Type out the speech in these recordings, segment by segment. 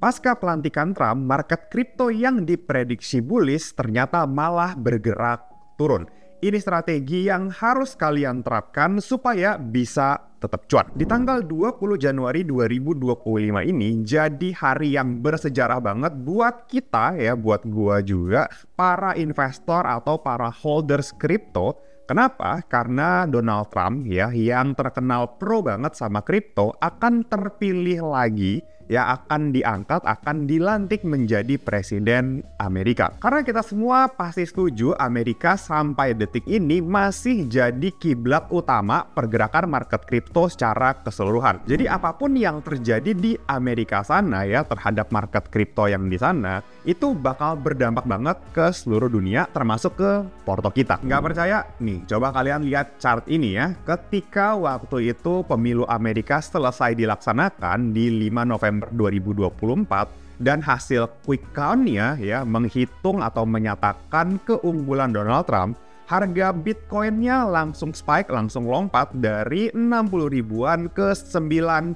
Pasca pelantikan Trump, market kripto yang diprediksi bullish ternyata malah bergerak turun. Ini strategi yang harus kalian terapkan supaya bisa tetap cuan. Di tanggal 20 Januari 2025 ini jadi hari yang bersejarah banget buat kita ya, buat gua juga, para investor atau para holders kripto. Kenapa? Karena Donald Trump ya, yang terkenal pro banget sama kripto, akan terpilih lagi, ya akan diangkat, akan dilantik menjadi presiden Amerika. Karena kita semua pasti setuju Amerika sampai detik ini masih jadi kiblat utama pergerakan market kripto secara keseluruhan. Jadi apapun yang terjadi di Amerika sana ya terhadap market kripto yang di sana, itu bakal berdampak banget ke seluruh dunia termasuk ke porto kita. Nggak percaya? Nih, coba kalian lihat chart ini ya. Ketika waktu itu pemilu Amerika selesai dilaksanakan di 5 November 2024 dan hasil quick count-nya ya menghitung atau menyatakan keunggulan Donald Trump, harga Bitcoin-nya langsung spike, langsung lompat dari 60 ribuan ke 90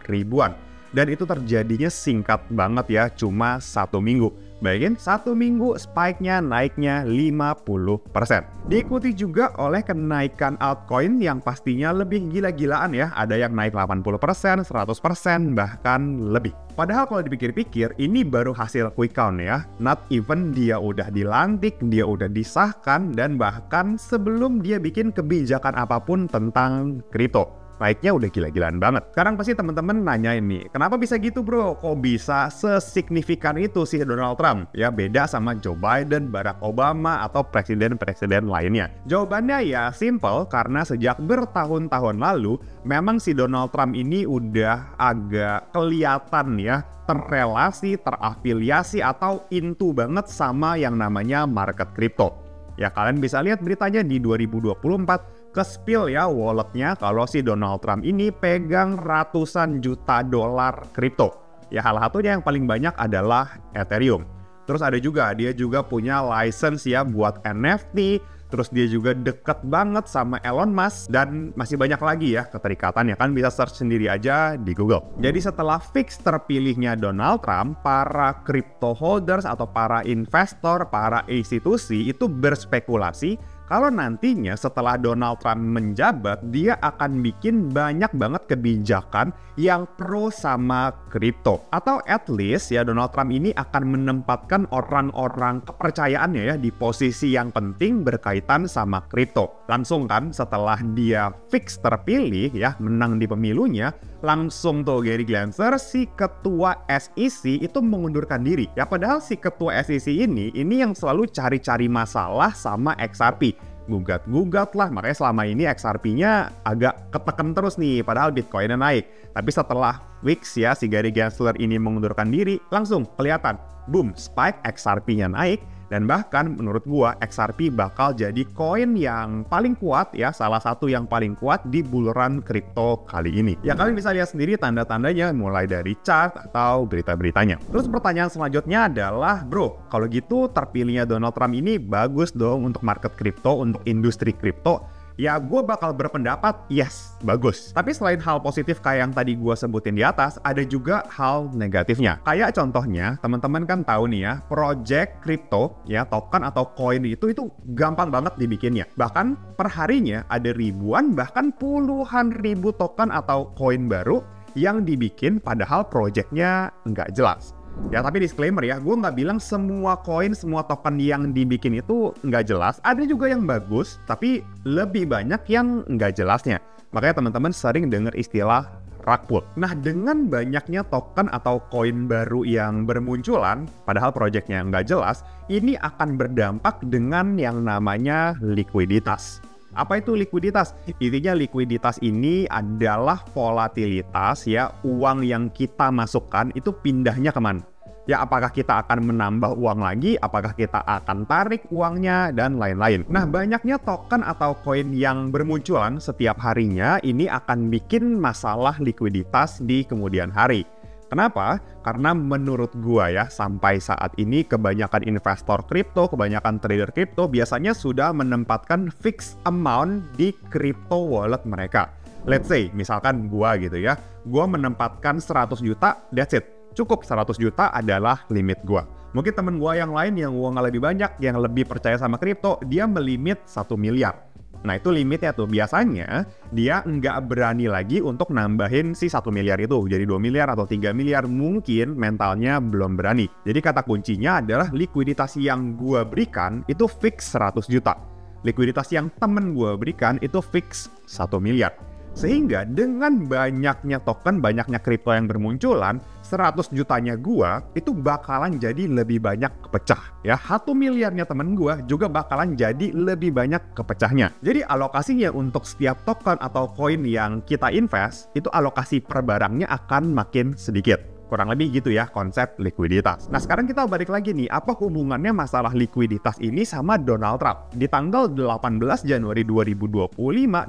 ribuan. Dan itu terjadinya singkat banget ya, cuma 1 minggu. Bayangin, 1 minggu spike-nya naiknya 50%. Diikuti juga oleh kenaikan altcoin yang pastinya lebih gila-gilaan ya. Ada yang naik 80%, 100%, bahkan lebih. Padahal kalau dipikir-pikir, ini baru hasil quick count ya. Not even dia udah dilantik, dia udah disahkan, dan bahkan sebelum dia bikin kebijakan apapun tentang kripto. Naiknya udah gila-gilaan banget. Sekarang pasti teman-teman nanya ini, kenapa bisa gitu bro? Kok bisa sesignifikan itu sih Donald Trump? Ya beda sama Joe Biden, Barack Obama, atau presiden-presiden lainnya. Jawabannya ya simple, karena sejak bertahun-tahun lalu, memang si Donald Trump ini udah agak kelihatan ya, terrelasi, terafiliasi, atau into banget sama yang namanya market crypto. Ya kalian bisa lihat beritanya di 2024, ke-spill ya walletnya kalau si Donald Trump ini pegang ratusan juta dolar kripto. Ya salah satunya yang paling banyak adalah Ethereum. Terus ada juga, dia juga punya license ya buat NFT. Terus dia juga deket banget sama Elon Musk, dan masih banyak lagi ya keterikatannya, kan bisa search sendiri aja di Google. Jadi setelah fix terpilihnya Donald Trump, para crypto holders atau para investor, para institusi itu berspekulasi kalau nantinya setelah Donald Trump menjabat, dia akan bikin banyak banget kebijakan yang pro sama kripto. Atau at least ya Donald Trump ini akan menempatkan orang-orang kepercayaannya ya di posisi yang penting berkaitan sama kripto. Langsung kan setelah dia fix terpilih ya, menang di pemilunya, langsung tuh Gary Gensler, si ketua SEC itu mengundurkan diri. Ya padahal si ketua SEC ini yang selalu cari-cari masalah sama XRP. Gugat-gugat lah, makanya selama ini XRP-nya agak keteken terus nih, padahal Bitcoin-nya naik. Tapi setelah fix ya si Gary Gensler ini mengundurkan diri, langsung kelihatan, boom, spike XRP-nya naik. Dan bahkan menurut gua XRP bakal jadi koin yang paling kuat ya, salah satu yang paling kuat di bull run kripto kali ini. Ya kalian bisa lihat sendiri tanda-tandanya mulai dari chart atau berita-beritanya. Terus pertanyaan selanjutnya adalah, bro, kalau gitu terpilihnya Donald Trump ini bagus dong untuk market kripto, untuk industri kripto. Ya gue bakal berpendapat yes, bagus. Tapi selain hal positif kayak yang tadi gue sebutin di atas, ada juga hal negatifnya. Kayak contohnya, teman-teman kan tahu nih ya, project crypto ya, token atau koin itu gampang banget dibikinnya. Bahkan perharinya ada ribuan bahkan puluhan ribu token atau koin baru yang dibikin padahal projectnya nggak jelas. Ya tapi disclaimer ya, gue nggak bilang semua koin, semua token yang dibikin itu nggak jelas. Ada juga yang bagus, tapi lebih banyak yang nggak jelasnya. Makanya teman-teman sering dengar istilah rug pull. Nah dengan banyaknya token atau koin baru yang bermunculan, padahal projectnya nggak jelas, ini akan berdampak dengan yang namanya likuiditas. Apa itu likuiditas? Intinya likuiditas ini adalah volatilitas ya, uang yang kita masukkan itu pindahnya kemana. Ya apakah kita akan menambah uang lagi, apakah kita akan tarik uangnya, dan lain-lain. Nah banyaknya token atau koin yang bermunculan setiap harinya ini akan bikin masalah likuiditas di kemudian hari. Kenapa? Karena menurut gua ya, sampai saat ini kebanyakan investor kripto, kebanyakan trader kripto biasanya sudah menempatkan fixed amount di crypto wallet mereka. Let's say, misalkan gua gitu ya, gua menempatkan 100 juta, that's it. Cukup 100 juta adalah limit gue. Mungkin temen gue yang lain yang uangnya lebih banyak, yang lebih percaya sama kripto, dia melimit 1 miliar. Nah itu limitnya tuh. Biasanya dia nggak berani lagi untuk nambahin si 1 miliar itu jadi 2 miliar atau 3 miliar. Mungkin mentalnya belum berani. Jadi kata kuncinya adalah likuiditas yang gue berikan itu fix 100 juta. Likuiditas yang temen gue berikan itu fix 1 miliar. Sehingga dengan banyaknya token, banyaknya kripto yang bermunculan, 100 jutanya gua itu bakalan jadi lebih banyak kepecah. Ya, 1 miliarnya temen gua juga bakalan jadi lebih banyak kepecahnya. Jadi alokasinya untuk setiap token atau koin yang kita invest, itu alokasi per barangnya akan makin sedikit. Kurang lebih gitu ya konsep likuiditas. Nah sekarang kita balik lagi nih, apa hubungannya masalah likuiditas ini sama Donald Trump? Di tanggal 18 Januari 2025,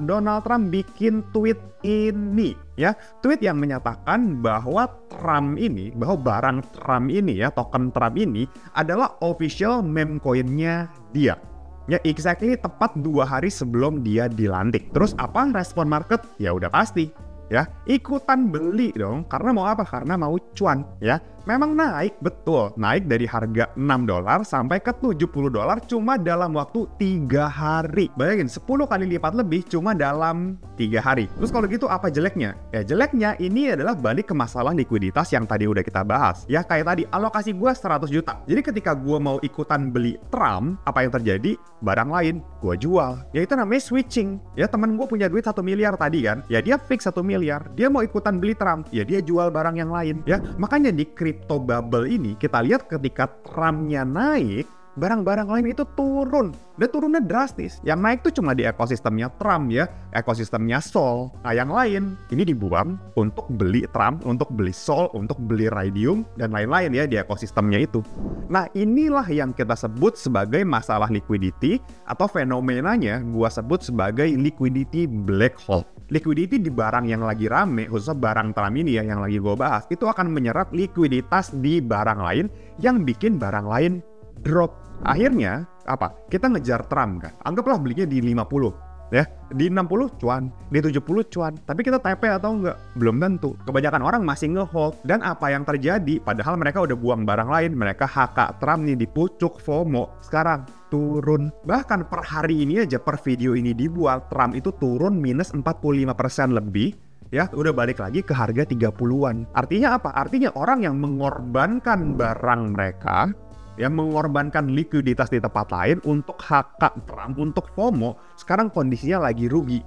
Donald Trump bikin tweet ini ya. Tweet yang menyatakan bahwa barang Trump ini ya, token Trump ini adalah official meme coinnya dia. Ya exactly tepat 2 hari sebelum dia dilantik. Terus apa respon market? Ya udah pasti. Ya, ikutan beli dong. Karena mau apa? Karena mau cuan, ya. Memang naik, betul. Naik dari harga $6 sampai ke $70 cuma dalam waktu 3 hari. Bayangin, 10 kali lipat lebih cuma dalam 3 hari. Terus kalau gitu apa jeleknya? Ya jeleknya ini adalah balik ke masalah likuiditas yang tadi udah kita bahas. Ya kayak tadi, alokasi gue 100 juta. Jadi ketika gue mau ikutan beli Trump, apa yang terjadi? Barang lain gue jual. Ya itu namanya switching. Ya temen gue punya duit 1 miliar tadi kan. Ya dia fix 1 miliar. Dia mau ikutan beli Trump. Ya dia jual barang yang lain. Ya makanya di crypto bubble ini kita lihat ketika Trumpnya naik, barang-barang lain itu turun. Dan turunnya drastis. Yang naik tuh cuma di ekosistemnya Trump ya, ekosistemnya Sol. Nah yang lain ini dibuang untuk beli Trump, untuk beli Sol, untuk beli Raydium dan lain-lain ya di ekosistemnya itu. Nah inilah yang kita sebut sebagai masalah liquidity atau fenomenanya gua sebut sebagai liquidity black hole. Liquidity di barang yang lagi rame, khususnya barang Trump ini ya yang lagi gue bahas, itu akan menyerap likuiditas di barang lain yang bikin barang lain drop. Akhirnya apa? Kita ngejar Trump kan. Anggaplah belinya di 50. Ya, di 60 cuan, di 70 cuan. Tapi kita TP atau enggak? Belum tentu. Kebanyakan orang masih nge-hold. Dan apa yang terjadi? Padahal mereka udah buang barang lain. Mereka HK Trump nih di pucuk FOMO. Sekarang turun. Bahkan per hari ini aja, per video ini dibuat, Trump itu turun minus 45% lebih. Ya, udah balik lagi ke harga 30-an. Artinya apa? Artinya orang yang mengorbankan barang mereka, yang mengorbankan likuiditas di tempat lain untuk HK Trump, untuk FOMO, sekarang kondisinya lagi rugi.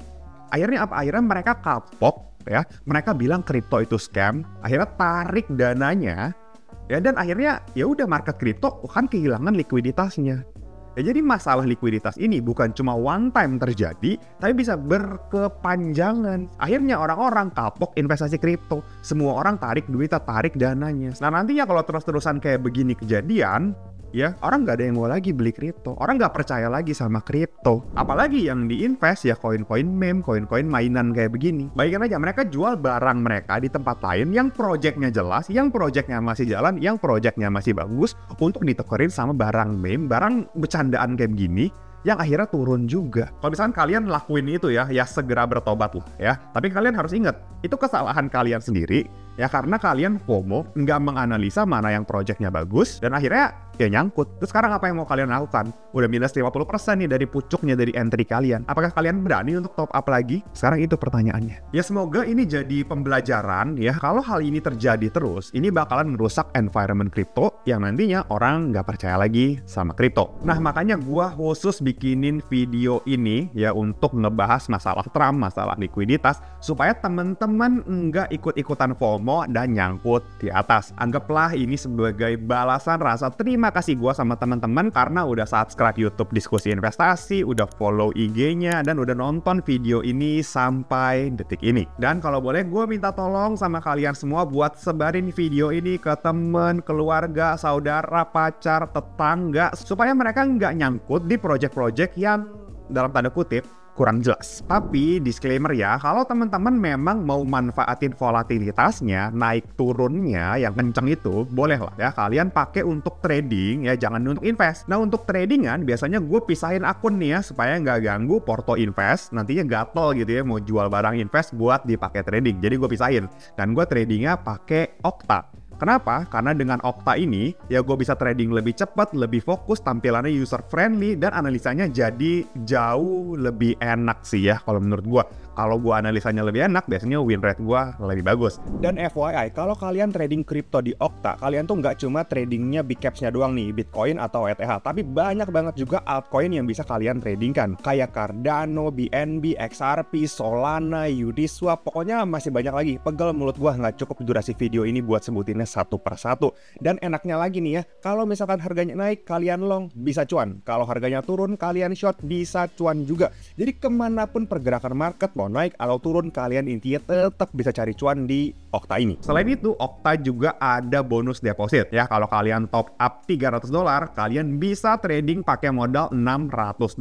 Akhirnya apa? Akhirnya mereka kapok, ya. Mereka bilang kripto itu scam. Akhirnya tarik dananya, ya. Dan akhirnya ya udah market kripto kan kehilangan likuiditasnya. Ya, jadi masalah likuiditas ini bukan cuma one time terjadi, tapi bisa berkepanjangan. Akhirnya orang-orang kapok investasi kripto. Semua orang tarik duitnya, tarik dananya. Nah nantinya kalau terus-terusan kayak begini kejadian, ya orang nggak ada yang mau lagi beli kripto. Orang nggak percaya lagi sama kripto. Apalagi yang diinvest ya koin-koin meme, koin-koin mainan kayak begini. Bayangin aja mereka jual barang mereka di tempat lain yang projectnya jelas, yang projectnya masih jalan, yang projectnya masih bagus untuk ditukerin sama barang meme, barang bercandaan kayak begini yang akhirnya turun juga. Kalau misalkan kalian lakuin itu ya segera bertobat lah ya. Tapi kalian harus ingat, itu kesalahan kalian sendiri ya karena kalian FOMO, nggak menganalisa mana yang projectnya bagus dan akhirnya ya nyangkut. Terus sekarang apa yang mau kalian lakukan? Udah minus 50% nih dari pucuknya, dari entry kalian. Apakah kalian berani untuk top up lagi? Sekarang itu pertanyaannya. Ya semoga ini jadi pembelajaran ya. Kalau hal ini terjadi terus, ini bakalan merusak environment kripto yang nantinya orang nggak percaya lagi sama kripto. Nah makanya gua khusus bikinin video ini ya untuk ngebahas masalah Trump, masalah likuiditas, supaya teman-teman nggak ikut-ikutan FOMO dan nyangkut di atas. Anggaplah ini sebagai balasan rasa terima kasih gue sama teman-teman karena udah subscribe YouTube Diskusi Investasi, udah follow IG-nya, dan udah nonton video ini sampai detik ini. Dan kalau boleh gue minta tolong sama kalian semua buat sebarin video ini ke temen, keluarga, saudara, pacar, tetangga, supaya mereka nggak nyangkut di project-project yang dalam tanda kutip kurang jelas. Tapi disclaimer ya, kalau teman-teman memang mau manfaatin volatilitasnya, naik turunnya yang kenceng itu, boleh lah ya kalian pakai untuk trading ya, jangan untuk invest. Nah untuk tradingan biasanya gue pisahin akun nih ya supaya nggak ganggu porto invest, nantinya gatel gitu ya mau jual barang invest buat dipakai trading. Jadi gue pisahin dan gue tradingnya pakai Okta. Kenapa? Karena dengan Okta ini, ya gue bisa trading lebih cepat, lebih fokus, tampilannya user friendly, dan analisanya jadi jauh lebih enak sih ya kalau menurut gue. Kalau gue analisanya lebih enak, biasanya win rate gue lebih bagus. Dan FYI, kalau kalian trading kripto di Okta, kalian tuh nggak cuma tradingnya big caps-nya doang nih, Bitcoin atau ETH, tapi banyak banget juga altcoin yang bisa kalian tradingkan. Kayak Cardano, BNB, XRP, Solana, Uniswap, pokoknya masih banyak lagi. Pegel mulut gue, nggak cukup durasi video ini buat sebutinnya satu persatu. Dan enaknya lagi nih ya, kalau misalkan harganya naik, kalian long, bisa cuan. Kalau harganya turun, kalian short, bisa cuan juga. Jadi kemanapun pergerakan market, mau naik atau turun, kalian intinya tetap bisa cari cuan di Okta ini. Selain itu, Okta juga ada bonus deposit ya. Kalau kalian top up $300, kalian bisa trading pakai modal $600.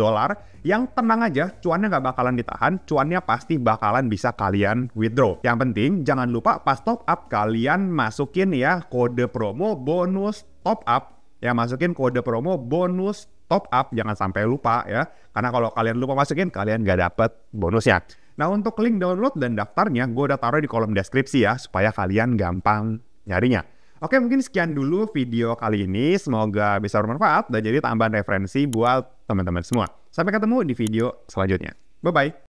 Yang tenang aja, cuannya nggak bakalan ditahan, cuannya pasti bakalan bisa kalian withdraw. Yang penting, jangan lupa pas top up kalian masukin ya kode promo bonus top up. Ya, masukin kode promo bonus top up, jangan sampai lupa ya. Karena kalau kalian lupa masukin, kalian nggak dapet bonusnya. Nah, untuk link download dan daftarnya, gue udah taruh di kolom deskripsi ya, supaya kalian gampang nyarinya. Oke, mungkin sekian dulu video kali ini. Semoga bisa bermanfaat dan jadi tambahan referensi buat teman-teman semua. Sampai ketemu di video selanjutnya. Bye-bye.